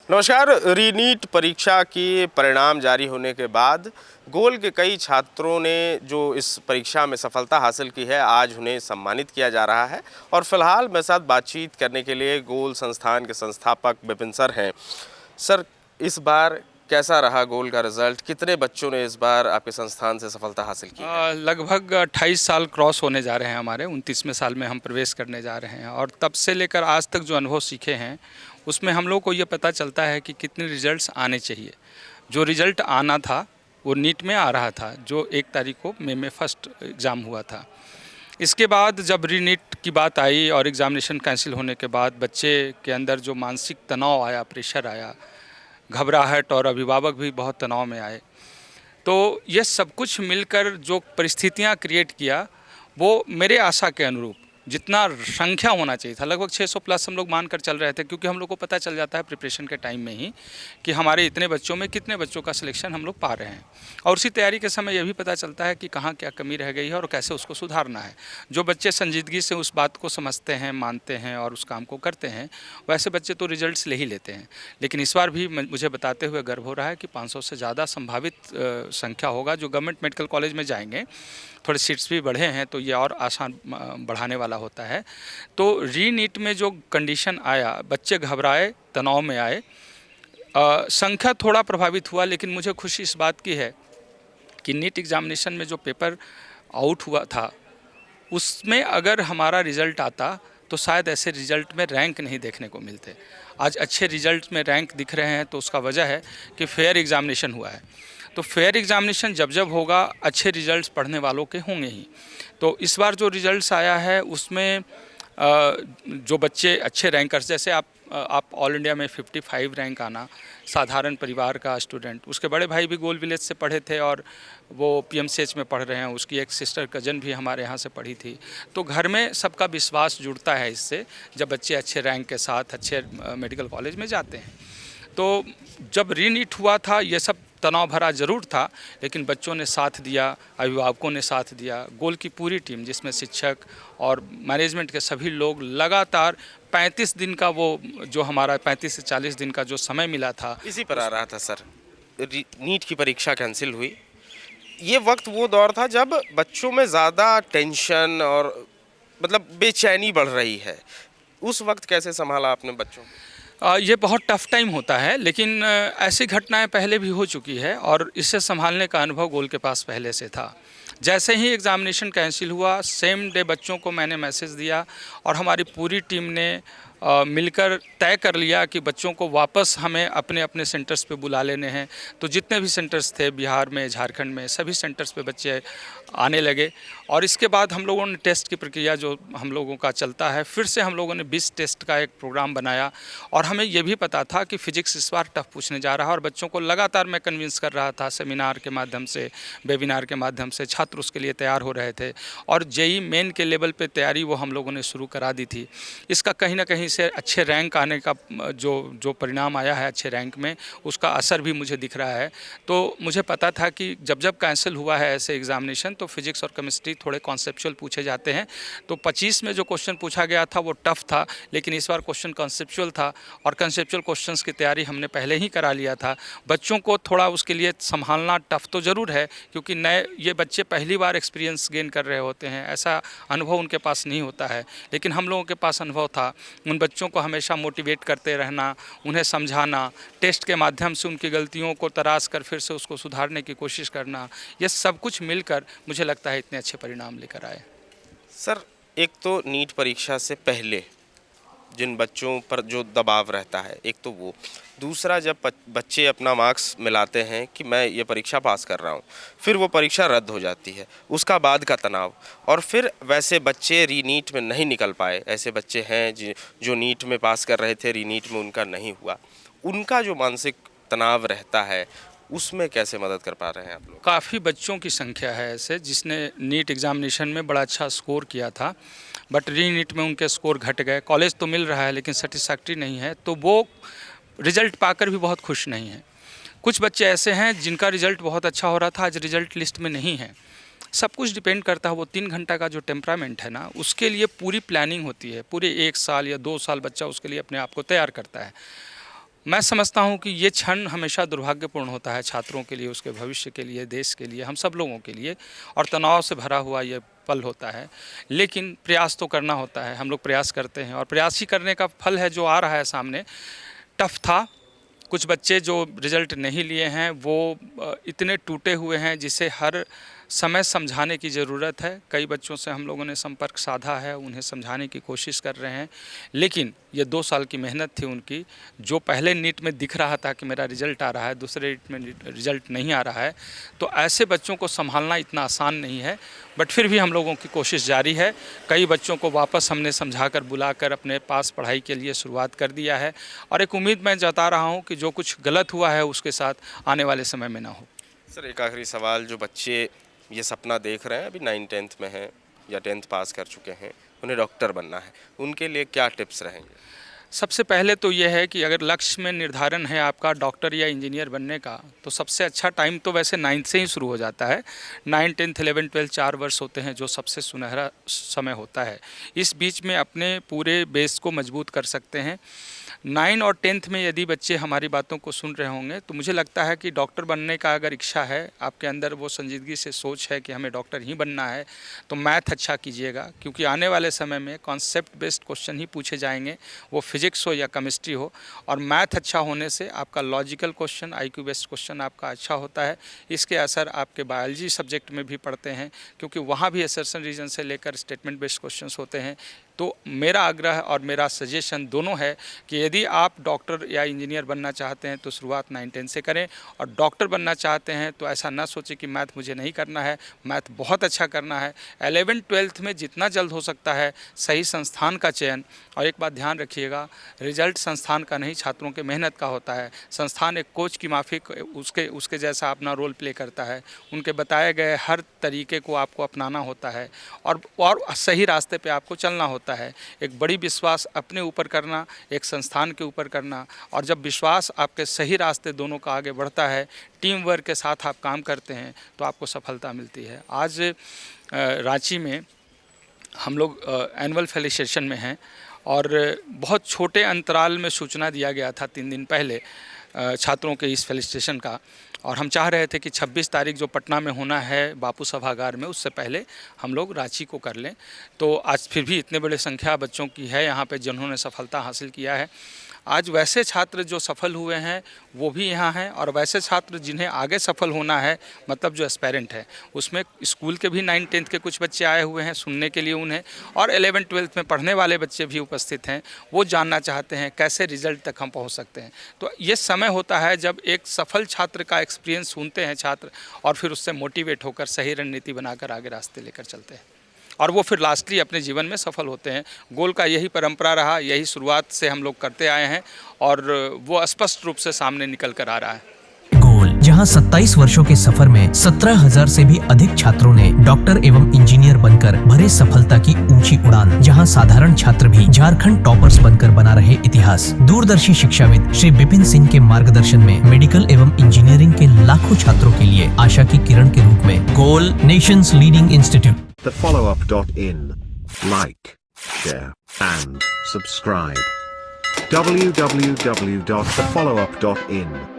नमस्कार। रीनीट परीक्षा की परिणाम जारी होने के बाद गोल के कई छात्रों ने जो इस परीक्षा में सफलता हासिल की है, आज उन्हें सम्मानित किया जा रहा है। और फिलहाल मेरे साथ बातचीत करने के लिए गोल संस्थान के संस्थापक विपिन सर हैं। सर, इस बार कैसा रहा गोल का रिजल्ट? कितने बच्चों ने इस बार आपके संस्थान से सफलता हासिल की है? लगभग 28 साल क्रॉस होने जा रहे हैं हमारे, 29वें साल में हम प्रवेश करने जा रहे हैं। और तब से लेकर आज तक जो अनुभव सीखे हैं उसमें हम लोग को ये पता चलता है कि कितने रिजल्ट्स आने चाहिए। जो रिजल्ट आना था वो नीट में आ रहा था, जो 1 तारीख को मई में फर्स्ट एग्ज़ाम हुआ था। इसके बाद जब रीनीट की बात आई और एग्ज़ामिनेशन कैंसिल होने के बाद बच्चे के अंदर जो मानसिक तनाव आया, प्रेशर आया, घबराहट, और अभिभावक भी बहुत तनाव में आए। तो ये सब कुछ मिलकर जो परिस्थितियाँ क्रिएट किया, वो मेरे आशा के अनुरूप जितना संख्या होना चाहिए था, लगभग 600 प्लस हम लोग मानकर चल रहे थे, क्योंकि हम लोग को पता चल जाता है प्रिपरेशन के टाइम में ही कि हमारे इतने बच्चों में कितने बच्चों का सिलेक्शन हम लोग पा रहे हैं। और उसी तैयारी के समय ये भी पता चलता है कि कहाँ क्या कमी रह गई है और कैसे उसको सुधारना है। जो बच्चे संजीदगी से उस बात को समझते हैं, मानते हैं और उस काम को करते हैं, वैसे बच्चे तो रिजल्ट्स ले ही लेते हैं। लेकिन इस बार भी मुझे बताते हुए गर्व हो रहा है कि 500 से ज़्यादा संभावित संख्या होगा जो गवर्नमेंट मेडिकल कॉलेज में जाएंगे। थोड़े सीट्स भी बढ़े हैं तो ये और आसान बढ़ाने वाला होता है। तो रीनीट में जो कंडीशन आया, बच्चे घबराए, तनाव में आए, संख्या थोड़ा प्रभावित हुआ। लेकिन मुझे खुशी इस बात की है कि नीट एग्ज़ामिनेशन में जो पेपर आउट हुआ था उसमें अगर हमारा रिज़ल्ट आता तो शायद ऐसे रिज़ल्ट में रैंक नहीं देखने को मिलते। आज अच्छे रिज़ल्ट में रैंक दिख रहे हैं तो उसका वजह है कि फेयर एग्ज़ामिनेशन हुआ है। तो फेयर एग्ज़ामिनेशन जब जब होगा, अच्छे रिज़ल्ट्स पढ़ने वालों के होंगे ही। तो इस बार जो रिज़ल्ट्स आया है उसमें जो बच्चे अच्छे रैंकर्स, जैसे आप ऑल इंडिया में 55 रैंक आना, साधारण परिवार का स्टूडेंट, उसके बड़े भाई भी गोल विलेज से पढ़े थे और वो पीएमसीएच में पढ़ रहे हैं, उसकी एक सिस्टर कजन भी हमारे यहाँ से पढ़ी थी। तो घर में सबका विश्वास जुड़ता है इससे, जब बच्चे अच्छे रैंक के साथ अच्छे मेडिकल कॉलेज में जाते हैं। तो जब रीनीट हुआ था ये सब तनाव भरा ज़रूर था, लेकिन बच्चों ने साथ दिया, अभिभावकों ने साथ दिया, गोल की पूरी टीम जिसमें शिक्षक और मैनेजमेंट के सभी लोग लगातार 35 दिन का, वो जो हमारा 35 से 40 दिन का जो समय मिला था, इसी पर आ रहा था सर। नीट की परीक्षा कैंसिल हुई, ये वक्त वो दौर था जब बच्चों में ज़्यादा टेंशन और मतलब बेचैनी बढ़ रही है। उस वक्त कैसे संभाला आपने बच्चों को? ये बहुत टफ टाइम होता है, लेकिन ऐसी घटनाएं पहले भी हो चुकी है और इससे संभालने का अनुभव गोल के पास पहले से था। जैसे ही एग्ज़ामिनेशन कैंसिल हुआ, सेम डे बच्चों को मैंने मैसेज दिया और हमारी पूरी टीम ने मिलकर तय कर लिया कि बच्चों को वापस हमें अपने अपने सेंटर्स पे बुला लेने हैं। तो जितने भी सेंटर्स थे बिहार में, झारखंड में, सभी सेंटर्स पे बच्चे आने लगे। और इसके बाद हम लोगों ने टेस्ट की प्रक्रिया जो हम लोगों का चलता है, फिर से हम लोगों ने 20 टेस्ट का एक प्रोग्राम बनाया। और हमें ये भी पता था कि फ़िज़िक्स इस बार टफ पूछने जा रहा है और बच्चों को लगातार मैं कन्विंस कर रहा था, सेमिनार के माध्यम से, वेबिनार के माध्यम से। छात्र उसके लिए तैयार हो रहे थे और जेईई मेन के लेवल पे तैयारी वो हम लोगों ने शुरू करा दी थी। इसका कहीं ना कहीं से अच्छे रैंक आने का जो परिणाम आया है अच्छे रैंक में, उसका असर भी मुझे दिख रहा है। तो मुझे पता था कि जब जब कैंसिल हुआ है ऐसे एग्ज़ामिनेशन तो फिज़िक्स और केमिस्ट्री थोड़े कॉन्सेप्चुअल पूछे जाते हैं। तो 25 में जो क्वेश्चन पूछा गया था वो टफ था, लेकिन इस बार क्वेश्चन कॉन्सेप्चुअल था और कॉन्सेप्चुअल क्वेश्चंस की तैयारी हमने पहले ही करा लिया था। बच्चों को थोड़ा उसके लिए संभालना टफ तो ज़रूर है, क्योंकि नए ये बच्चे पहली बार एक्सपीरियंस गेन कर रहे होते हैं, ऐसा अनुभव उनके पास नहीं होता है। लेकिन हम लोगों के पास अनुभव था। उन बच्चों को हमेशा मोटिवेट करते रहना, उन्हें समझाना, टेस्ट के माध्यम से उनकी गलतियों को तराश कर फिर से उसको सुधारने की कोशिश करना, ये सब कुछ मिलकर मुझे लगता है इतने अच्छे परिणाम लेकर आए। सर, एक तो नीट परीक्षा से पहले जिन बच्चों पर जो दबाव रहता है, एक तो वो, दूसरा जब बच्चे अपना मार्क्स मिलाते हैं कि मैं ये परीक्षा पास कर रहा हूँ, फिर वो परीक्षा रद्द हो जाती है, उसका बाद का तनाव, और फिर वैसे बच्चे रीनीट में नहीं निकल पाए, ऐसे बच्चे हैं जो नीट में पास कर रहे थे, रीनीट में उनका नहीं हुआ, उनका जो मानसिक तनाव रहता है उसमें कैसे मदद कर पा रहे हैं आप लोग? काफ़ी बच्चों की संख्या है ऐसे जिसने नीट एग्ज़ामिनेशन में बड़ा अच्छा स्कोर किया था, बट रीनीट में उनके स्कोर घट गए। कॉलेज तो मिल रहा है लेकिन सेटिस्फैक्ट्री नहीं है, तो वो रिज़ल्ट पाकर भी बहुत खुश नहीं हैं। कुछ बच्चे ऐसे हैं जिनका रिज़ल्ट बहुत अच्छा हो रहा था, आज रिज़ल्ट लिस्ट में नहीं है। सब कुछ डिपेंड करता है, वो 3 घंटा का जो टेम्परामेंट है ना, उसके लिए पूरी प्लानिंग होती है। पूरे 1 साल या 2 साल बच्चा उसके लिए अपने आप को तैयार करता है। मैं समझता हूँ कि ये क्षण हमेशा दुर्भाग्यपूर्ण होता है छात्रों के लिए, उसके भविष्य के लिए, देश के लिए, हम सब लोगों के लिए, और तनाव से भरा हुआ ये पल होता है। लेकिन प्रयास तो करना होता है, हम लोग प्रयास करते हैं और प्रयास ही करने का फल है जो आ रहा है सामने। टफ था, कुछ बच्चे जो रिज़ल्ट नहीं लिए हैं वो इतने टूटे हुए हैं जिसे हर समय समझाने की ज़रूरत है। कई बच्चों से हम लोगों ने संपर्क साधा है, उन्हें समझाने की कोशिश कर रहे हैं, लेकिन ये 2 साल की मेहनत थी उनकी। जो पहले नीट में दिख रहा था कि मेरा रिज़ल्ट आ रहा है, दूसरे नीट में रिज़ल्ट नहीं आ रहा है, तो ऐसे बच्चों को संभालना इतना आसान नहीं है। बट फिर भी हम लोगों की कोशिश जारी है। कई बच्चों को वापस हमने समझाकर बुलाकर अपने पास पढ़ाई के लिए शुरुआत कर दिया है, और एक उम्मीद मैं जता रहा हूँ कि जो कुछ गलत हुआ है उसके साथ आने वाले समय में ना हो। सर एक आखिरी सवाल, जो बच्चे ये सपना देख रहे हैं, अभी 9th-10th में हैं या 10th पास कर चुके हैं, उन्हें डॉक्टर बनना है, उनके लिए क्या टिप्स रहेंगे? सबसे पहले तो ये है कि अगर लक्ष्य में निर्धारण है आपका डॉक्टर या इंजीनियर बनने का, तो सबसे अच्छा टाइम तो वैसे 9th से ही शुरू हो जाता है। 9, 10, 11, 12 4 वर्ष होते हैं जो सबसे सुनहरा समय होता है। इस बीच में अपने पूरे बेस को मजबूत कर सकते हैं। 9 और 10th में यदि बच्चे हमारी बातों को सुन रहे होंगे तो मुझे लगता है कि डॉक्टर बनने का अगर इच्छा है, आपके अंदर वो संजीदगी से सोच है कि हमें डॉक्टर ही बनना है, तो मैथ अच्छा कीजिएगा, क्योंकि आने वाले समय में कॉन्सेप्ट बेस्ड क्वेश्चन ही पूछे जाएंगे, वो फिजिक्स हो या केमिस्ट्री हो। और मैथ अच्छा होने से आपका logical question, IQ based question आपका अच्छा होता है। इसके असर आपके बायोलॉजी सब्जेक्ट में भी पड़ते हैं, क्योंकि वहाँ भी असर्शन रीजन से लेकर स्टेटमेंट बेस्ड क्वेश्चन होते हैं। तो मेरा आग्रह और मेरा सजेशन दोनों है कि यदि आप डॉक्टर या इंजीनियर बनना चाहते हैं तो शुरुआत 9-10 से करें, और डॉक्टर बनना चाहते हैं तो ऐसा ना सोचें कि मैथ मुझे नहीं करना है, मैथ बहुत अच्छा करना है। 11-12 में जितना जल्द हो सकता है सही संस्थान का चयन, और एक बात ध्यान रखिएगा, रिजल्ट संस्थान का नहीं, छात्रों के मेहनत का होता है। संस्थान एक कोच की माफिक उसके जैसा अपना रोल प्ले करता है, उनके बताए गए हर तरीके को आपको अपनाना होता है और सही रास्ते पे आपको चलना होता है। एक बड़ी विश्वास अपने ऊपर करना, एक संस्थान के ऊपर करना, और जब विश्वास आपके सही रास्ते दोनों का आगे बढ़ता है, टीम वर्क के साथ आप काम करते हैं, तो आपको सफलता मिलती है। आज रांची में हम लोग एनुअल फेलिसिटेशन में हैं, और बहुत छोटे अंतराल में सूचना दिया गया था 3 दिन पहले छात्रों के इस फेलिसिटेशन का, और हम चाह रहे थे कि 26 तारीख जो पटना में होना है बापू सभागार में, उससे पहले हम लोग रांची को कर लें। तो आज फिर भी इतने बड़े संख्या बच्चों की है यहाँ पे जिन्होंने सफलता हासिल किया है। आज वैसे छात्र जो सफल हुए हैं वो भी यहाँ हैं, और वैसे छात्र जिन्हें आगे सफल होना है, मतलब जो एस्पायरेंट है, उसमें स्कूल के भी 9-10 के कुछ बच्चे आए हुए हैं सुनने के लिए उन्हें, और 11-12 में पढ़ने वाले बच्चे भी उपस्थित हैं। वो जानना चाहते हैं कैसे रिजल्ट तक हम पहुँच सकते हैं। तो ये समय होता है जब एक सफल छात्र का एक्सपीरियंस सुनते हैं छात्र, और फिर उससे मोटिवेट होकर सही रणनीति बनाकर आगे रास्ते लेकर चलते हैं, और वो फिर लास्टली अपने जीवन में सफल होते हैं। गोल का यही परंपरा रहा, यही शुरुआत से हम लोग करते आए हैं, और वो स्पष्ट रूप से सामने निकल कर आ रहा है। गोल, जहां 27 वर्षों के सफर में 17,000 से भी अधिक छात्रों ने डॉक्टर एवं इंजीनियर बनकर भरे सफलता की ऊंची उड़ान, जहां साधारण छात्र भी झारखंड टॉपर्स बनकर बना रहे इतिहास। दूरदर्शी शिक्षाविद श्री विपिन सिंह के मार्गदर्शन में मेडिकल एवं इंजीनियरिंग के लाखों छात्रों के लिए आशा की किरण के रूप में गोल, nation's leading institute. thefollowup.in. Like, share, and subscribe. www.thefollowup.in